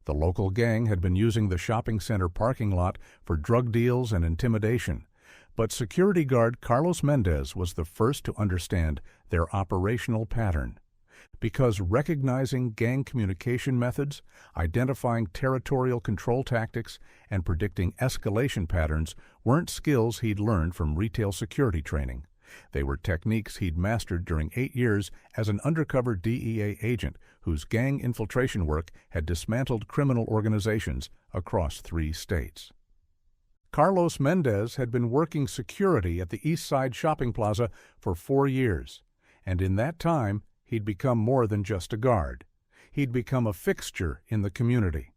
The local gang had been using the shopping center parking lot for drug deals and intimidation, but security guard Carlos Mendez was the first to understand their operational pattern. Because recognizing gang communication methods, identifying territorial control tactics, and predicting escalation patterns weren't skills he'd learned from retail security training. They were techniques he'd mastered during 8 years as an undercover DEA agent whose gang infiltration work had dismantled criminal organizations across 3 states. Carlos Mendez had been working security at the Eastside Shopping Plaza for 4 years, and in that time, he'd become more than just a guard. He'd become a fixture in the community.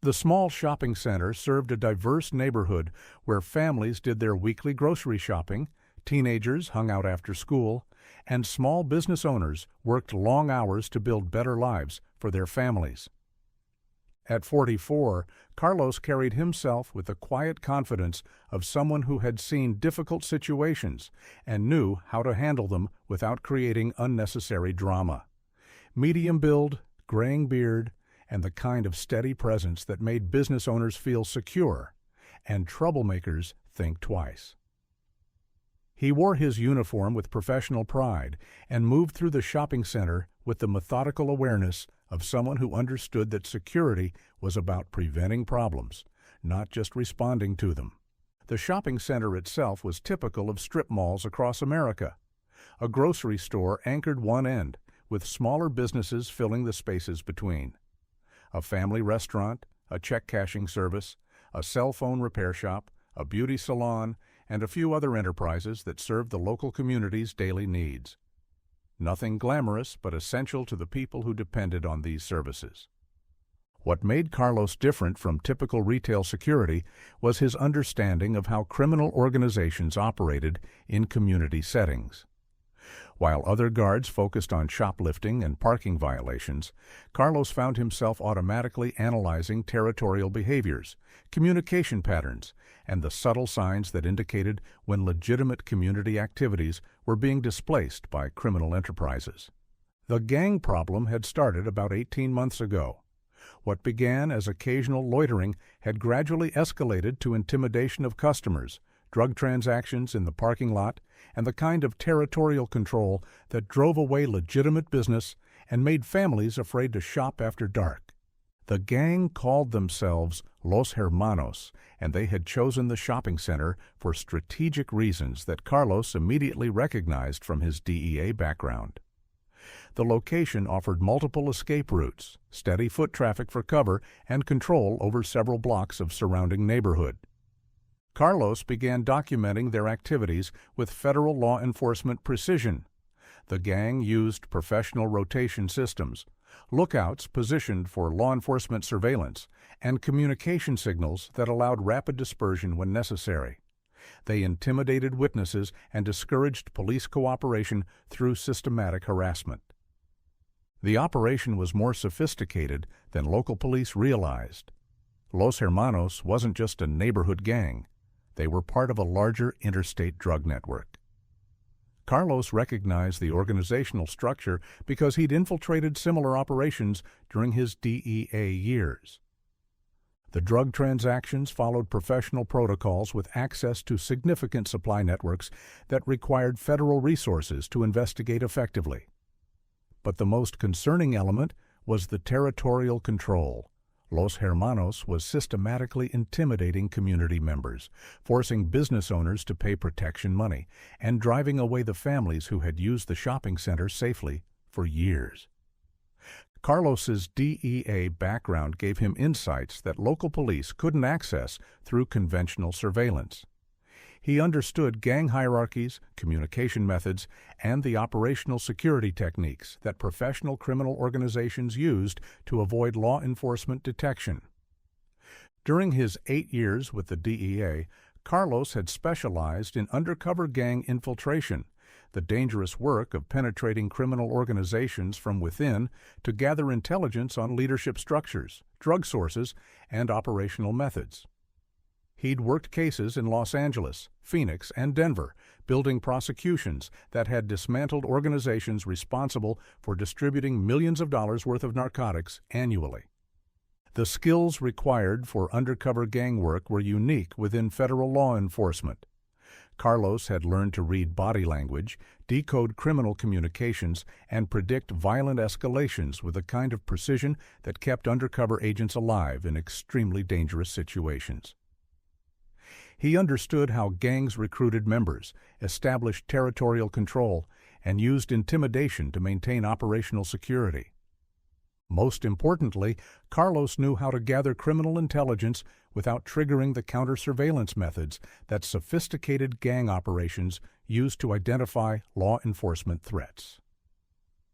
The small shopping center served a diverse neighborhood where families did their weekly grocery shopping, teenagers hung out after school, and small business owners worked long hours to build better lives for their families. At 44, Carlos carried himself with the quiet confidence of someone who had seen difficult situations and knew how to handle them without creating unnecessary drama. Medium build, graying beard, and the kind of steady presence that made business owners feel secure and troublemakers think twice. He wore his uniform with professional pride and moved through the shopping center with the methodical awareness of someone who understood that security was about preventing problems, not just responding to them. The shopping center itself was typical of strip malls across America. A grocery store anchored one end, with smaller businesses filling the spaces between. A family restaurant, a check-cashing service, a cell phone repair shop, a beauty salon, and a few other enterprises that served the local community's daily needs. Nothing glamorous, but essential to the people who depended on these services. What made Carlos different from typical retail security was his understanding of how criminal organizations operated in community settings. While other guards focused on shoplifting and parking violations, Carlos found himself automatically analyzing territorial behaviors, communication patterns, and the subtle signs that indicated when legitimate community activities were being displaced by criminal enterprises. The gang problem had started about 18 months ago. What began as occasional loitering had gradually escalated to intimidation of customers, drug transactions in the parking lot, and the kind of territorial control that drove away legitimate business and made families afraid to shop after dark. The gang called themselves Los Hermanos, and they had chosen the shopping center for strategic reasons that Carlos immediately recognized from his DEA background. The location offered multiple escape routes, steady foot traffic for cover, and control over several blocks of surrounding neighborhood. Carlos began documenting their activities with federal law enforcement precision. The gang used professional rotation systems, lookouts positioned for law enforcement surveillance, and communication signals that allowed rapid dispersion when necessary. They intimidated witnesses and discouraged police cooperation through systematic harassment. The operation was more sophisticated than local police realized. Los Hermanos wasn't just a neighborhood gang. They were part of a larger interstate drug network. Carlos recognized the organizational structure because he'd infiltrated similar operations during his DEA years. The drug transactions followed professional protocols with access to significant supply networks that required federal resources to investigate effectively. But the most concerning element was the territorial control. Los Hermanos was systematically intimidating community members, forcing business owners to pay protection money, and driving away the families who had used the shopping center safely for years. Carlos's DEA background gave him insights that local police couldn't access through conventional surveillance. He understood gang hierarchies, communication methods, and the operational security techniques that professional criminal organizations used to avoid law enforcement detection. During his 8 years with the DEA, Carlos had specialized in undercover gang infiltration, the dangerous work of penetrating criminal organizations from within to gather intelligence on leadership structures, drug sources, and operational methods. He'd worked cases in Los Angeles, Phoenix, and Denver, building prosecutions that had dismantled organizations responsible for distributing millions of dollars worth of narcotics annually. The skills required for undercover gang work were unique within federal law enforcement. Carlos had learned to read body language, decode criminal communications, and predict violent escalations with a kind of precision that kept undercover agents alive in extremely dangerous situations. He understood how gangs recruited members, established territorial control, and used intimidation to maintain operational security. Most importantly, Carlos knew how to gather criminal intelligence without triggering the counter-surveillance methods that sophisticated gang operations use to identify law enforcement threats.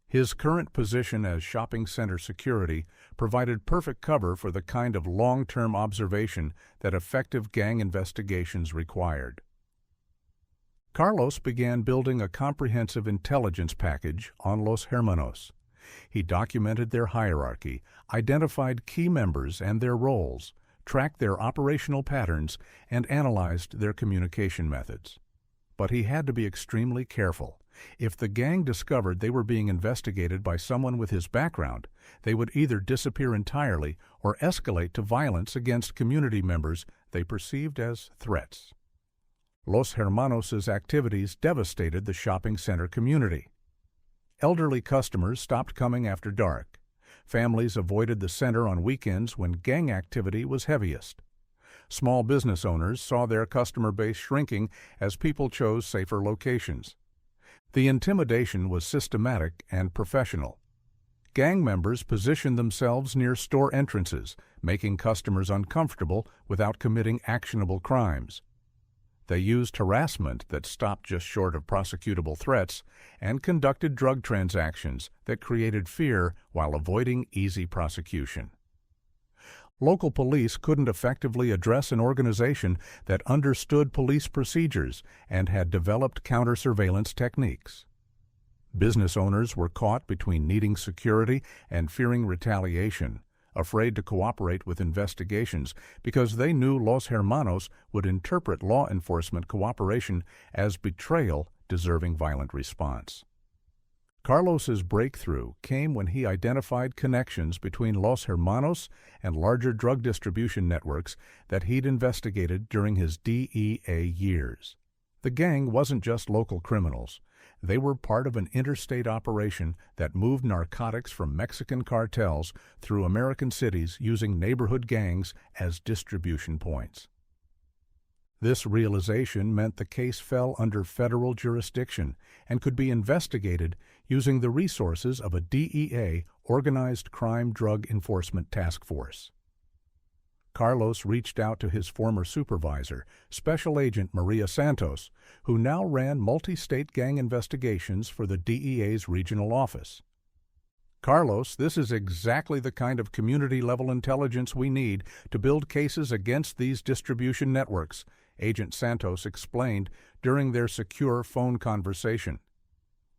His current position as shopping center security provided perfect cover for the kind of long-term observation that effective gang investigations required. Carlos began building a comprehensive intelligence package on Los Hermanos. He documented their hierarchy, identified key members and their roles, tracked their operational patterns, and analyzed their communication methods. But he had to be extremely careful. If the gang discovered they were being investigated by someone with his background, they would either disappear entirely or escalate to violence against community members they perceived as threats. Los Hermanos' activities devastated the shopping center community. Elderly customers stopped coming after dark. Families avoided the center on weekends when gang activity was heaviest. Small business owners saw their customer base shrinking as people chose safer locations. The intimidation was systematic and professional. Gang members positioned themselves near store entrances, making customers uncomfortable without committing actionable crimes. They used harassment that stopped just short of prosecutable threats and conducted drug transactions that created fear while avoiding easy prosecution. Local police couldn't effectively address an organization that understood police procedures and had developed counter-surveillance techniques. Business owners were caught between needing security and fearing retaliation, afraid to cooperate with investigations because they knew Los Hermanos would interpret law enforcement cooperation as betrayal deserving violent response. Carlos's breakthrough came when he identified connections between Los Hermanos and larger drug distribution networks that he'd investigated during his DEA years. The gang wasn't just local criminals. They were part of an interstate operation that moved narcotics from Mexican cartels through American cities using neighborhood gangs as distribution points. This realization meant the case fell under federal jurisdiction and could be investigated using the resources of a DEA Organized Crime Drug Enforcement Task Force. Carlos reached out to his former supervisor, Special Agent Maria Santos, who now ran multi-state gang investigations for the DEA's regional office. "Carlos, this is exactly the kind of community-level intelligence we need to build cases against these distribution networks," Agent Santos explained during their secure phone conversation.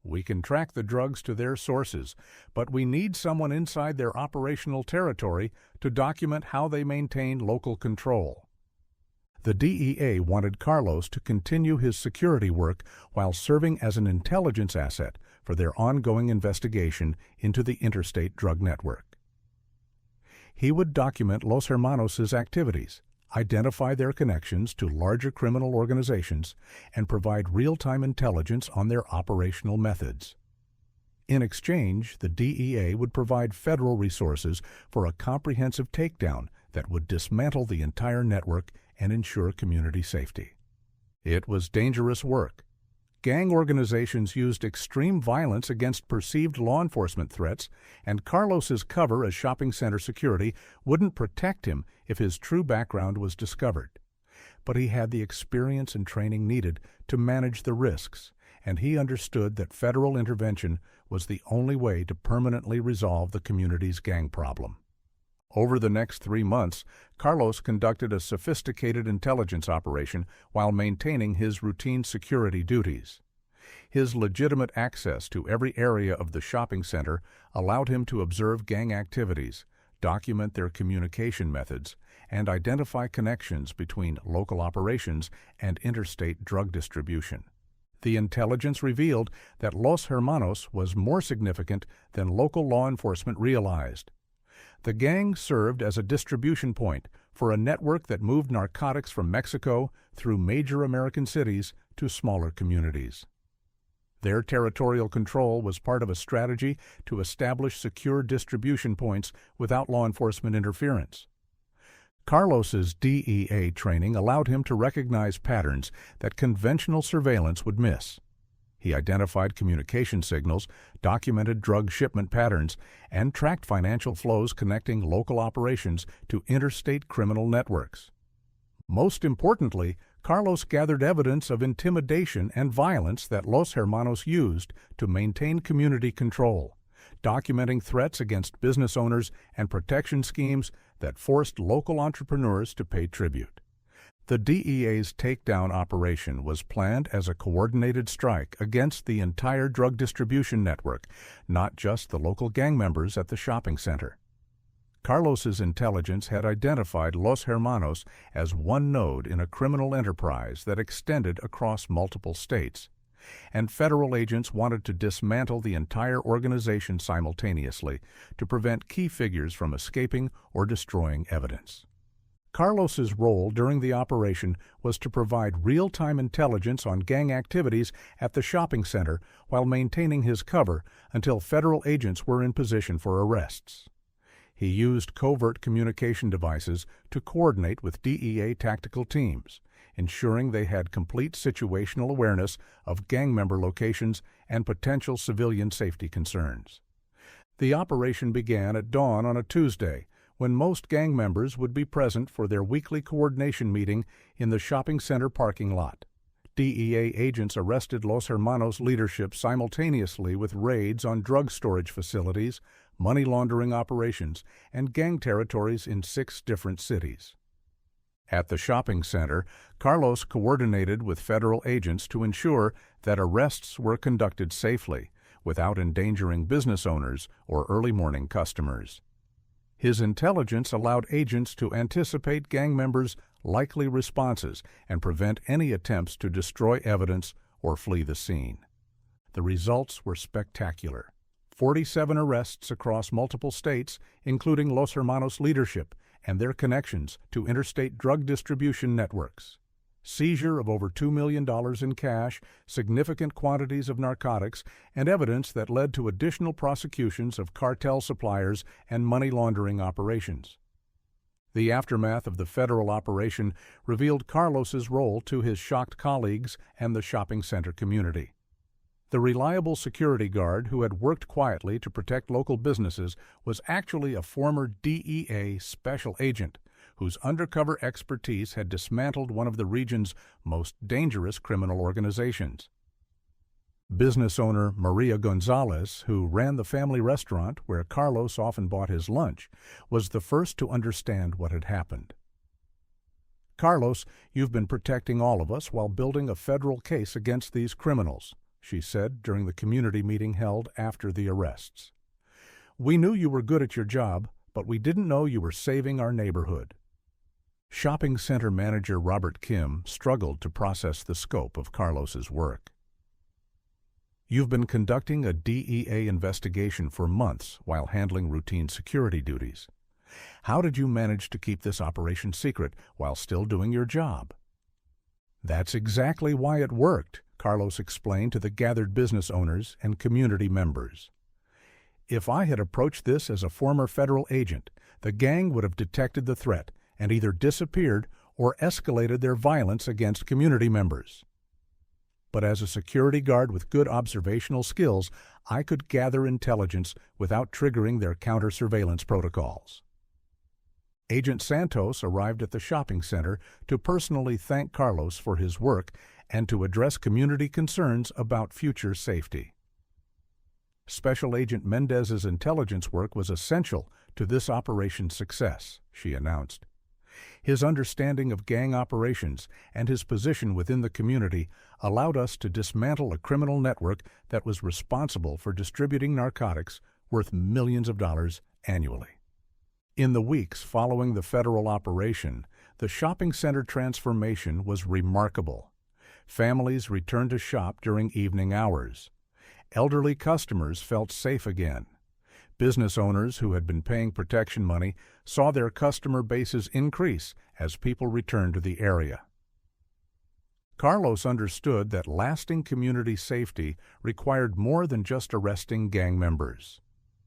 "We can track the drugs to their sources, but we need someone inside their operational territory to document how they maintain local control." The DEA wanted Carlos to continue his security work while serving as an intelligence asset for their ongoing investigation into the interstate drug network. He would document Los Hermanos' activities, identify their connections to larger criminal organizations, and provide real-time intelligence on their operational methods. In exchange, the DEA would provide federal resources for a comprehensive takedown that would dismantle the entire network and ensure community safety. It was dangerous work. Gang organizations used extreme violence against perceived law enforcement threats, and Carlos's cover as shopping center security wouldn't protect him if his true background was discovered. But he had the experience and training needed to manage the risks, and he understood that federal intervention was the only way to permanently resolve the community's gang problem. Over the next 3 months, Carlos conducted a sophisticated intelligence operation while maintaining his routine security duties. His legitimate access to every area of the shopping center allowed him to observe gang activities, document their communication methods, and identify connections between local operations and interstate drug distribution. The intelligence revealed that Los Hermanos was more significant than local law enforcement realized. The gang served as a distribution point for a network that moved narcotics from Mexico through major American cities to smaller communities. Their territorial control was part of a strategy to establish secure distribution points without law enforcement interference. Carlos's DEA training allowed him to recognize patterns that conventional surveillance would miss. He identified communication signals, documented drug shipment patterns, and tracked financial flows connecting local operations to interstate criminal networks. Most importantly, Carlos gathered evidence of intimidation and violence that Los Hermanos used to maintain community control, documenting threats against business owners and protection schemes that forced local entrepreneurs to pay tribute. The DEA's takedown operation was planned as a coordinated strike against the entire drug distribution network, not just the local gang members at the shopping center. Carlos's intelligence had identified Los Hermanos as one node in a criminal enterprise that extended across multiple states, and federal agents wanted to dismantle the entire organization simultaneously to prevent key figures from escaping or destroying evidence. Carlos's role during the operation was to provide real-time intelligence on gang activities at the shopping center while maintaining his cover until federal agents were in position for arrests. He used covert communication devices to coordinate with DEA tactical teams, ensuring they had complete situational awareness of gang member locations and potential civilian safety concerns. The operation began at dawn on a Tuesday, when most gang members would be present for their weekly coordination meeting in the shopping center parking lot. DEA agents arrested Los Hermanos leadership simultaneously with raids on drug storage facilities, money laundering operations, and gang territories in 6 different cities. At the shopping center, Carlos coordinated with federal agents to ensure that arrests were conducted safely, without endangering business owners or early morning customers. His intelligence allowed agents to anticipate gang members' likely responses and prevent any attempts to destroy evidence or flee the scene. The results were spectacular. 47 arrests across multiple states, including Los Hermanos leadership and their connections to interstate drug distribution networks. Seizure of over $2 million in cash, significant quantities of narcotics, and evidence that led to additional prosecutions of cartel suppliers and money laundering operations. The aftermath of the federal operation revealed Carlos's role to his shocked colleagues and the shopping center community. The reliable security guard who had worked quietly to protect local businesses was actually a former DEA special agent whose undercover expertise had dismantled one of the region's most dangerous criminal organizations. Business owner Maria Gonzalez, who ran the family restaurant where Carlos often bought his lunch, was the first to understand what had happened. "Carlos, you've been protecting all of us while building a federal case against these criminals," she said during the community meeting held after the arrests. "We knew you were good at your job, but we didn't know you were saving our neighborhood." Shopping center manager Robert Kim struggled to process the scope of Carlos's work. "You've been conducting a DEA investigation for months while handling routine security duties. How did you manage to keep this operation secret while still doing your job?" "That's exactly why it worked," Carlos explained to the gathered business owners and community members. "If I had approached this as a former federal agent, the gang would have detected the threat and either disappeared or escalated their violence against community members. But as a security guard with good observational skills, I could gather intelligence without triggering their counter-surveillance protocols." Agent Santos arrived at the shopping center to personally thank Carlos for his work and to address community concerns about future safety. "Special Agent Mendez's intelligence work was essential to this operation's success," she announced. "His understanding of gang operations and his position within the community allowed us to dismantle a criminal network that was responsible for distributing narcotics worth millions of dollars annually." In the weeks following the federal operation, the shopping center transformation was remarkable. Families returned to shop during evening hours. Elderly customers felt safe again. Business owners who had been paying protection money saw their customer bases increase as people returned to the area. Carlos understood that lasting community safety required more than just arresting gang members.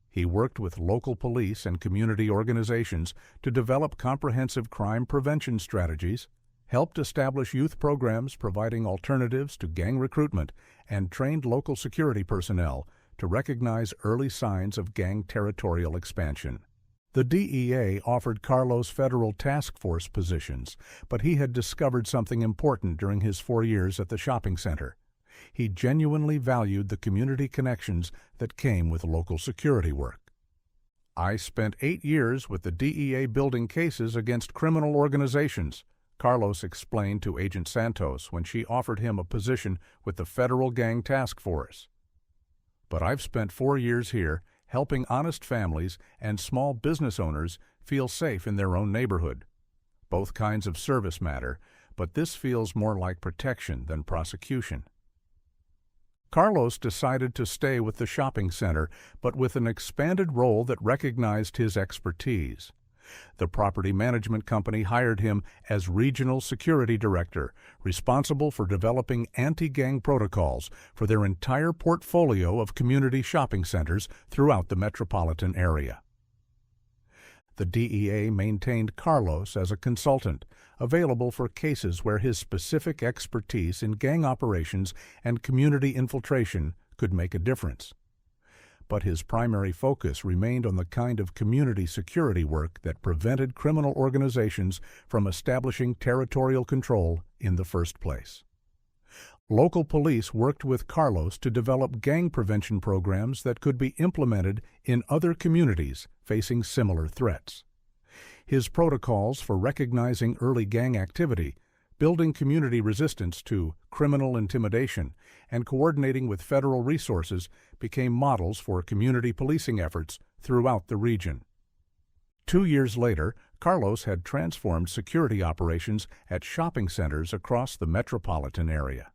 He worked with local police and community organizations to develop comprehensive crime prevention strategies, helped establish youth programs providing alternatives to gang recruitment, and trained local security personnel to recognize early signs of gang territorial expansion. The DEA offered Carlos federal task force positions, but he had discovered something important during his 4 years at the shopping center. He genuinely valued the community connections that came with local security work. "I spent 8 years with the DEA building cases against criminal organizations," Carlos explained to Agent Santos when she offered him a position with the Federal Gang Task Force. "But I've spent 4 years here helping honest families and small business owners feel safe in their own neighborhood. Both kinds of service matter, but this feels more like protection than prosecution." Carlos decided to stay with the shopping center, but with an expanded role that recognized his expertise. The property management company hired him as Regional Security Director, responsible for developing anti-gang protocols for their entire portfolio of community shopping centers throughout the metropolitan area. The DEA maintained Carlos as a consultant, available for cases where his specific expertise in gang operations and community infiltration could make a difference. But his primary focus remained on the kind of community security work that prevented criminal organizations from establishing territorial control in the first place. Local police worked with Carlos to develop gang prevention programs that could be implemented in other communities facing similar threats. His protocols for recognizing early gang activity, building community resistance to criminal intimidation, and coordinating with federal resources became models for community policing efforts throughout the region. 2 years later, Carlos had transformed security operations at shopping centers across the metropolitan area.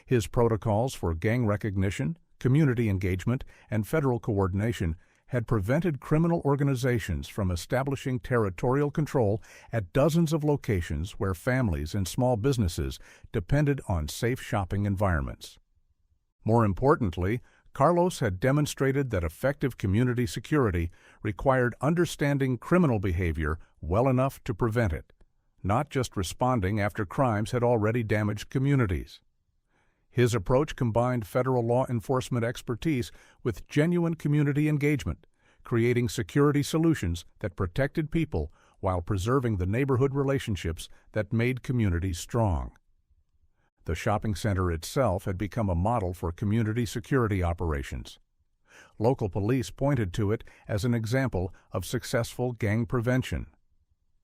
His protocols for gang recognition, community engagement, and federal coordination had prevented criminal organizations from establishing territorial control at dozens of locations where families and small businesses depended on safe shopping environments. More importantly, Carlos had demonstrated that effective community security required understanding criminal behavior well enough to prevent it, not just responding after crimes had already damaged communities. His approach combined federal law enforcement expertise with genuine community engagement, creating security solutions that protected people while preserving the neighborhood relationships that made communities strong. The shopping center itself had become a model for community security operations. Local police pointed to it as an example of successful gang prevention.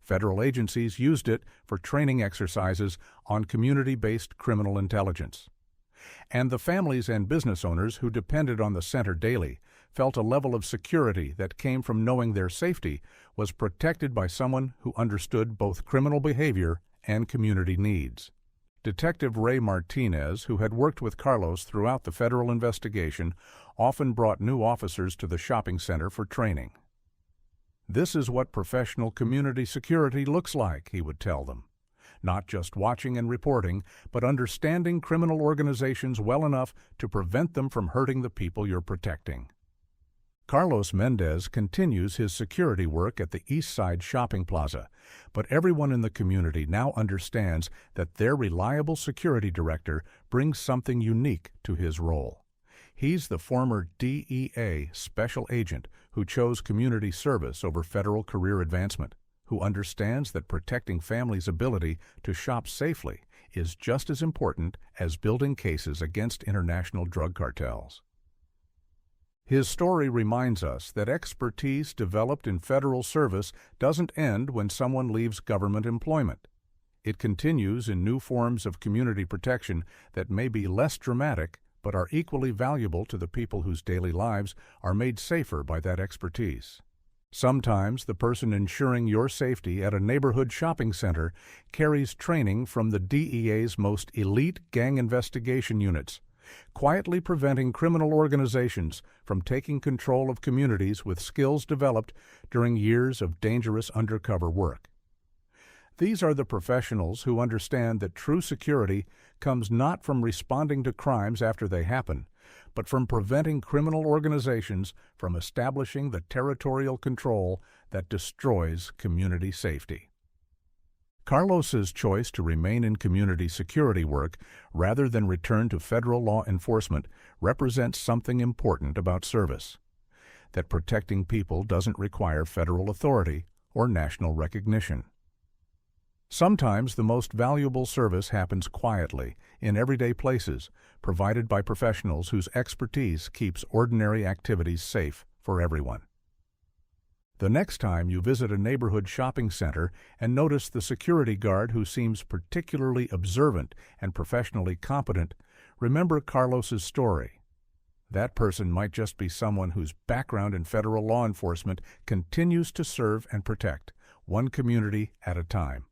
Federal agencies used it for training exercises on community-based criminal intelligence. And the families and business owners who depended on the center daily felt a level of security that came from knowing their safety was protected by someone who understood both criminal behavior and community needs. Detective Ray Martinez, who had worked with Carlos throughout the federal investigation, often brought new officers to the shopping center for training. "This is what professional community security looks like," he would tell them. "Not just watching and reporting, but understanding criminal organizations well enough to prevent them from hurting the people you're protecting." Carlos Mendez continues his security work at the Eastside Shopping Plaza, but everyone in the community now understands that their reliable security director brings something unique to his role. He's the former DEA special agent who chose community service over federal career advancement, who understands that protecting families' ability to shop safely is just as important as building cases against international drug cartels. His story reminds us that expertise developed in federal service doesn't end when someone leaves government employment. It continues in new forms of community protection that may be less dramatic but are equally valuable to the people whose daily lives are made safer by that expertise. Sometimes the person ensuring your safety at a neighborhood shopping center carries training from the DEA's most elite gang investigation units, quietly preventing criminal organizations from taking control of communities with skills developed during years of dangerous undercover work. These are the professionals who understand that true security comes not from responding to crimes after they happen, but from preventing criminal organizations from establishing the territorial control that destroys community safety. Carlos's choice to remain in community security work rather than return to federal law enforcement represents something important about service: that protecting people doesn't require federal authority or national recognition. Sometimes the most valuable service happens quietly, in everyday places, provided by professionals whose expertise keeps ordinary activities safe for everyone. The next time you visit a neighborhood shopping center and notice the security guard who seems particularly observant and professionally competent, remember Carlos's story. That person might just be someone whose background in federal law enforcement continues to serve and protect, one community at a time.